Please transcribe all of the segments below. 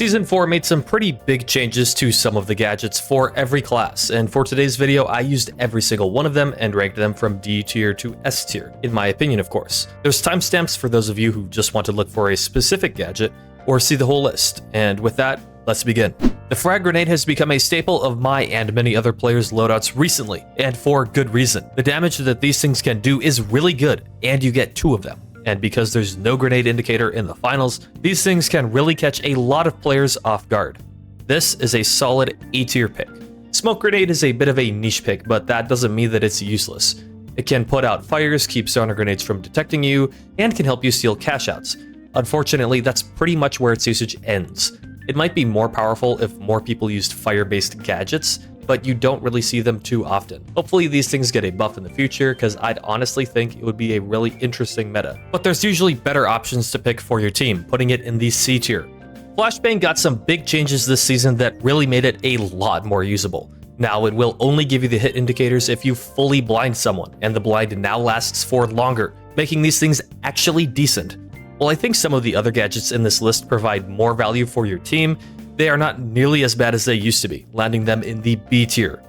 Season 4 made some pretty big changes to some of the gadgets for every class, and for today's video I used every single one of them and ranked them from D tier to S tier, in my opinion of course. There's timestamps for those of you who just want to look for a specific gadget, or see the whole list, and with that, let's begin. The Frag Grenade has become a staple of my and many other players' loadouts recently, and for good reason. The damage that these things can do is really good, and you get 2 of them. And because there's no grenade indicator in the finals, these things can really catch a lot of players off guard. This is a solid A tier pick. Smoke Grenade is a bit of a niche pick, but that doesn't mean that it's useless. It can put out fires, keep Sonar Grenades from detecting you, and can help you steal cash outs. Unfortunately, that's pretty much where its usage ends. It might be more powerful if more people used fire-based gadgets, but you don't really see them too often. Hopefully these things get a buff in the future, because I'd honestly think it would be a really interesting meta. But there's usually better options to pick for your team, putting it in the C tier. Flashbang got some big changes this season that really made it a lot more usable. Now it will only give you the hit indicators if you fully blind someone, and the blind now lasts for longer, making these things actually decent. While I think some of the other gadgets in this list provide more value for your team, they are not nearly as bad as they used to be, landing them in the B tier.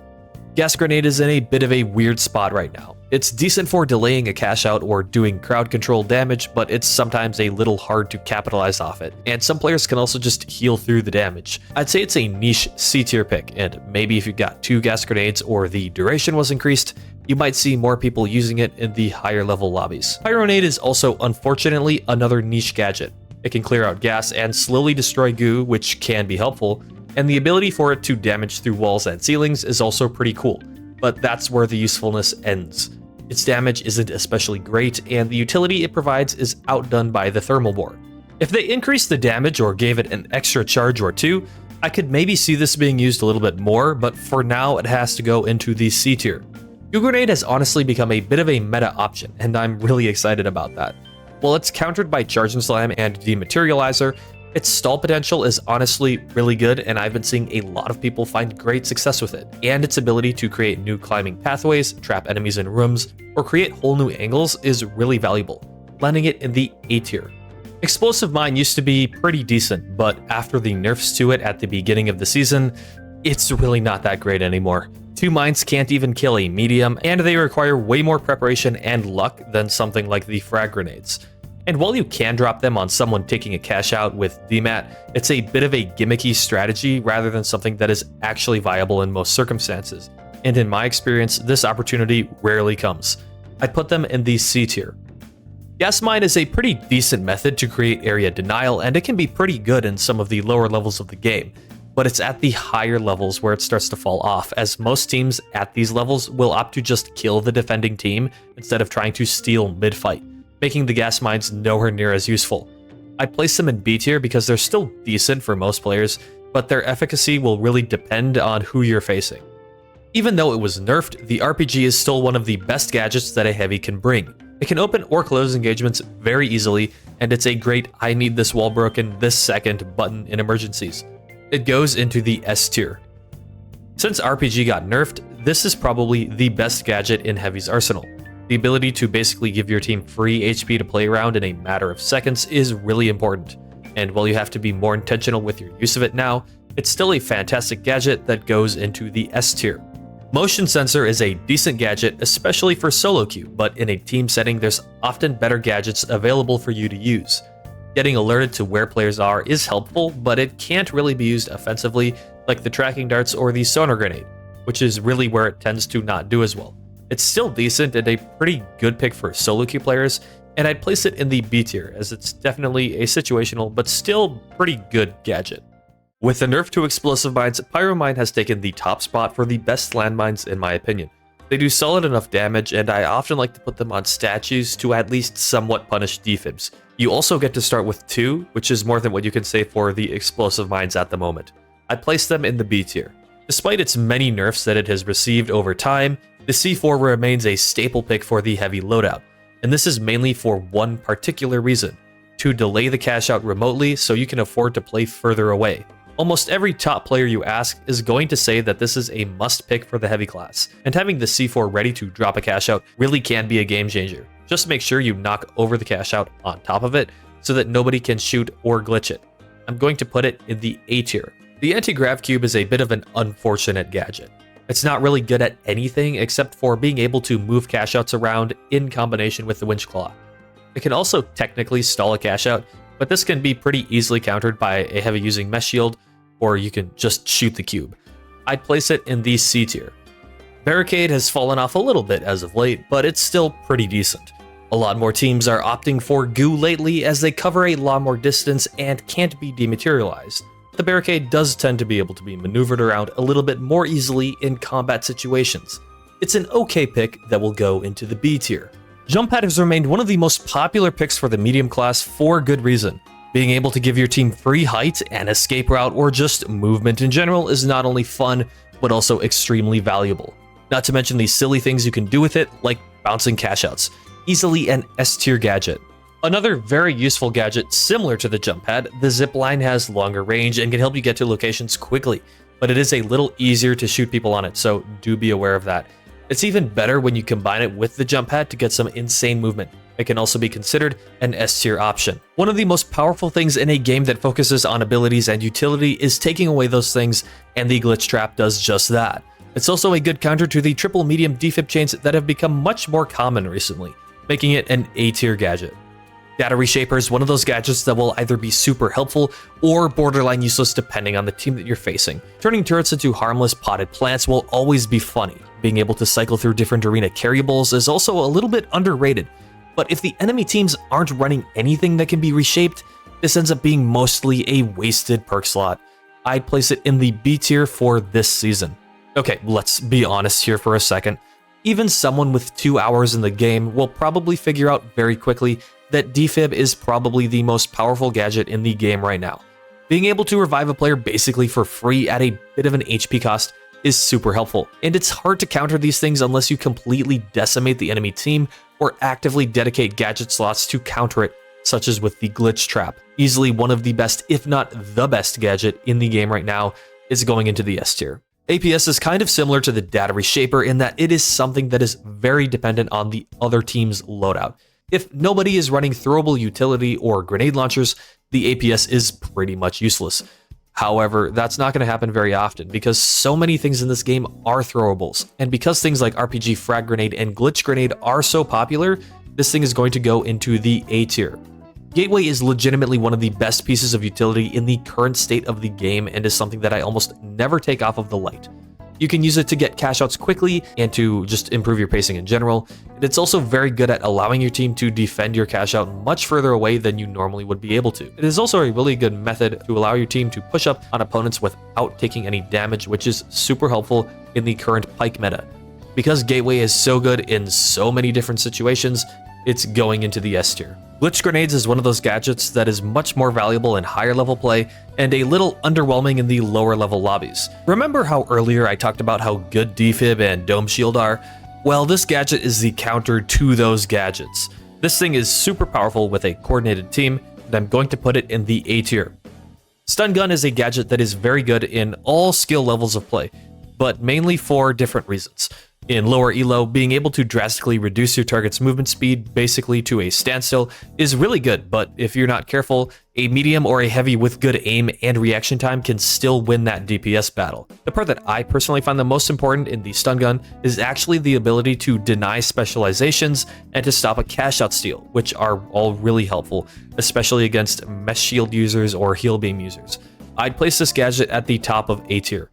Gas Grenade is in a bit of a weird spot right now. It's decent for delaying a cash out or doing crowd control damage, but it's sometimes a little hard to capitalize off it, and some players can also just heal through the damage. I'd say it's a niche C tier pick, and maybe if you got 2 gas grenades or the duration was increased, you might see more people using it in the higher level lobbies. Pyro Grenade is also unfortunately another niche gadget. It can clear out gas and slowly destroy goo, which can be helpful, and the ability for it to damage through walls and ceilings is also pretty cool, but that's where the usefulness ends. Its damage isn't especially great, and the utility it provides is outdone by the thermal bore. If they increased the damage or gave it an extra charge or 2, I could maybe see this being used a little bit more, but for now it has to go into the C tier. Goo Grenade has honestly become a bit of a meta option, and I'm really excited about that. While it's countered by Charge and Slam and Dematerializer, its stall potential is honestly really good, and I've been seeing a lot of people find great success with it. And its ability to create new climbing pathways, trap enemies in rooms, or create whole new angles is really valuable, landing it in the A tier. Explosive Mine used to be pretty decent, but after the nerfs to it at the beginning of the season, it's really not that great anymore. 2 mines can't even kill a medium, and they require way more preparation and luck than something like the Frag Grenades. And while you can drop them on someone taking a cash out with DMAT, it's a bit of a gimmicky strategy rather than something that is actually viable in most circumstances. And in my experience, this opportunity rarely comes. I'd put them in the C tier. Gas Mine is a pretty decent method to create area denial, and it can be pretty good in some of the lower levels of the game. But it's at the higher levels where it starts to fall off, as most teams at these levels will opt to just kill the defending team instead of trying to steal mid-fight, making the gas mines nowhere near as useful. I'd place them in B tier because they're still decent for most players, but their efficacy will really depend on who you're facing. Even though it was nerfed, the RPG is still one of the best gadgets that a heavy can bring. It can open or close engagements very easily, and it's a great I need this wall broken this second button in emergencies. It goes into the S tier. Since RPG got nerfed, this is probably the best gadget in Heavy's arsenal. The ability to basically give your team free HP to play around in a matter of seconds is really important, and while you have to be more intentional with your use of it now, it's still a fantastic gadget that goes into the S tier. Motion Sensor is a decent gadget, especially for solo queue, but in a team setting there's often better gadgets available for you to use. Getting alerted to where players are is helpful, but it can't really be used offensively like the tracking darts or the Sonar Grenade, which is really where it tends to not do as well. It's still decent and a pretty good pick for solo queue players, and I'd place it in the B tier as it's definitely a situational but still pretty good gadget. With the nerf to explosive mines, Pyro Mine has taken the top spot for the best landmines in my opinion. They do solid enough damage, and I often like to put them on statues to at least somewhat punish defibs. You also get to start with 2, which is more than what you can say for the explosive mines at the moment. I'd place them in the B tier. Despite its many nerfs that it has received over time, the C4 remains a staple pick for the heavy loadout, and this is mainly for one particular reason: to delay the cash out remotely so you can afford to play further away. Almost every top player you ask is going to say that this is a must pick for the heavy class, and having the C4 ready to drop a cash out really can be a game changer. Just make sure you knock over the cash out on top of it so that nobody can shoot or glitch it. I'm going to put it in the A tier. The anti-grav cube is a bit of an unfortunate gadget. It's not really good at anything except for being able to move cash outs around in combination with the winch claw. It can also technically stall a cash out, but this can be pretty easily countered by a heavy using mesh shield, or you can just shoot the cube. I'd place it in the C tier. Barricade has fallen off a little bit as of late, but it's still pretty decent. A lot more teams are opting for Goo lately as they cover a lot more distance and can't be dematerialized. The Barricade does tend to be able to be maneuvered around a little bit more easily in combat situations. It's an okay pick that will go into the B tier. Jump pad has remained one of the most popular picks for the medium class for good reason. Being able to give your team free height, an escape route, or just movement in general is not only fun, but also extremely valuable. Not to mention the silly things you can do with it, like bouncing cash outs. Easily an S tier gadget. Another very useful gadget similar to the jump pad, the Zipline has longer range and can help you get to locations quickly, but it is a little easier to shoot people on it, so do be aware of that. It's even better when you combine it with the jump pad to get some insane movement. It can also be considered an S tier option. One of the most powerful things in a game that focuses on abilities and utility is taking away those things, and the glitch trap does just that. It's also a good counter to the triple medium defib chains that have become much more common recently, making it an A tier gadget. Data Reshaper is one of those gadgets that will either be super helpful or borderline useless depending on the team that you're facing. Turning turrets into harmless potted plants will always be funny. Being able to cycle through different arena carryables is also a little bit underrated, but if the enemy teams aren't running anything that can be reshaped, this ends up being mostly a wasted perk slot. I'd place it in the B tier for this season. Okay, let's be honest here for a second. Even someone with 2 hours in the game will probably figure out very quickly that defib is probably the most powerful gadget in the game right now. Being able to revive a player basically for free at a bit of an HP cost is super helpful, and it's hard to counter these things unless you completely decimate the enemy team or actively dedicate gadget slots to counter it, such as with the glitch trap. Easily one of the best, if not the best gadget in the game right now is going into the S tier. APS is kind of similar to the Data Reshaper in that it is something that is very dependent on the other team's loadout. If nobody is running throwable utility or grenade launchers, the APS is pretty much useless. However, that's not going to happen very often because so many things in this game are throwables, and because things like RPG Frag Grenade and Glitch Grenade are so popular, this thing is going to go into the A tier. Gateway is legitimately one of the best pieces of utility in the current state of the game and is something that I almost never take off of the light. You can use it to get cash outs quickly and to just improve your pacing in general, and it's also very good at allowing your team to defend your cash out much further away than you normally would be able to. It is also a really good method to allow your team to push up on opponents without taking any damage, which is super helpful in the current Pike meta. Because Gateway is so good in so many different situations, it's going into the S tier. Glitch Grenades is one of those gadgets that is much more valuable in higher level play and a little underwhelming in the lower level lobbies. Remember how earlier I talked about how good Defib and Dome Shield are? Well, this gadget is the counter to those gadgets. This thing is super powerful with a coordinated team, and I'm going to put it in the A tier. Stun Gun is a gadget that is very good in all skill levels of play, but mainly for different reasons. In lower elo, being able to drastically reduce your target's movement speed basically to a standstill is really good, but if you're not careful, a medium or a heavy with good aim and reaction time can still win that DPS battle. The part that I personally find the most important in the stun gun is actually the ability to deny specializations and to stop a cash out steal, which are all really helpful, especially against mesh shield users or heal beam users. I'd place this gadget at the top of A tier.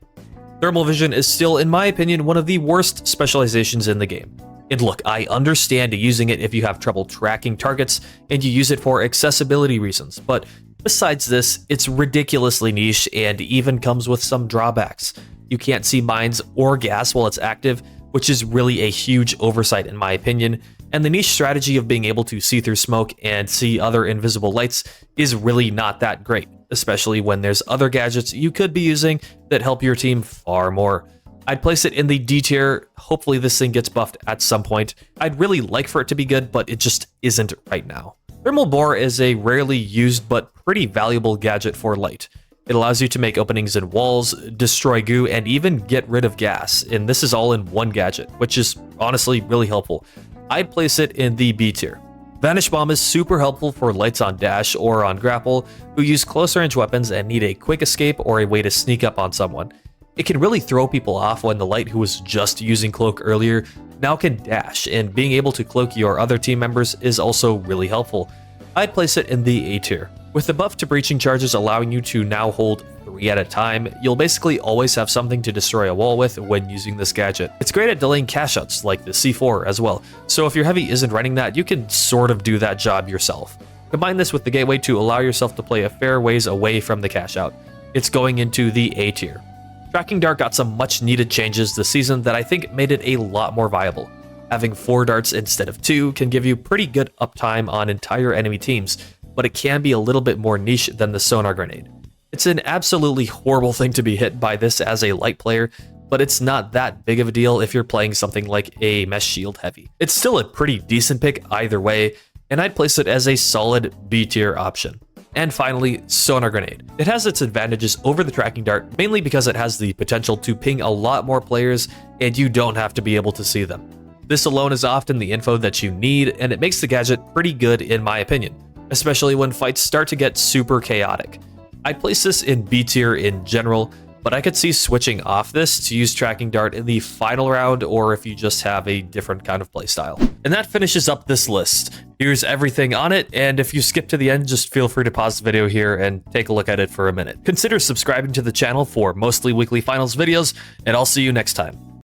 Thermal Vision is still, in my opinion, one of the worst specializations in the game. And look, I understand using it if you have trouble tracking targets and you use it for accessibility reasons, but besides this, it's ridiculously niche and even comes with some drawbacks. You can't see mines or gas while it's active, which is really a huge oversight in my opinion, and the niche strategy of being able to see through smoke and see other invisible lights is really not that great, especially when there's other gadgets you could be using that help your team far more. I'd place it in the D tier. Hopefully this thing gets buffed at some point. I'd really like for it to be good, but it just isn't right now. Thermal Bore is a rarely used but pretty valuable gadget for light. It allows you to make openings in walls, destroy goo, and even get rid of gas, and this is all in one gadget, which is honestly really helpful. I'd place it in the B tier. Vanish Bomb is super helpful for lights on dash or on grapple who use close range weapons and need a quick escape or a way to sneak up on someone. It can really throw people off when the light who was just using cloak earlier now can dash, and being able to cloak your other team members is also really helpful. I'd place it in the A tier. With the buff to breaching charges allowing you to now hold 3 at a time, you'll basically always have something to destroy a wall with when using this gadget. It's great at delaying cash outs like the C4 as well, so if your heavy isn't running that, you can sort of do that job yourself. Combine this with the gateway to allow yourself to play a fair ways away from the cash out. It's going into the A tier. Tracking Dart got some much needed changes this season that I think made it a lot more viable. Having 4 darts instead of 2 can give you pretty good uptime on entire enemy teams, but it can be a little bit more niche than the Sonar Grenade. It's an absolutely horrible thing to be hit by this as a light player, but it's not that big of a deal if you're playing something like a Mesh Shield Heavy. It's still a pretty decent pick either way, and I'd place it as a solid B tier option. And finally, Sonar Grenade. It has its advantages over the Tracking Dart, mainly because it has the potential to ping a lot more players and you don't have to be able to see them. This alone is often the info that you need, and it makes the gadget pretty good in my opinion, especially when fights start to get super chaotic. I'd place this in B tier in general, but I could see switching off this to use Tracking Dart in the final round or if you just have a different kind of playstyle. And that finishes up this list. Here's everything on it, and if you skip to the end, just feel free to pause the video here and take a look at it for a minute. Consider subscribing to the channel for mostly weekly finals videos, and I'll see you next time.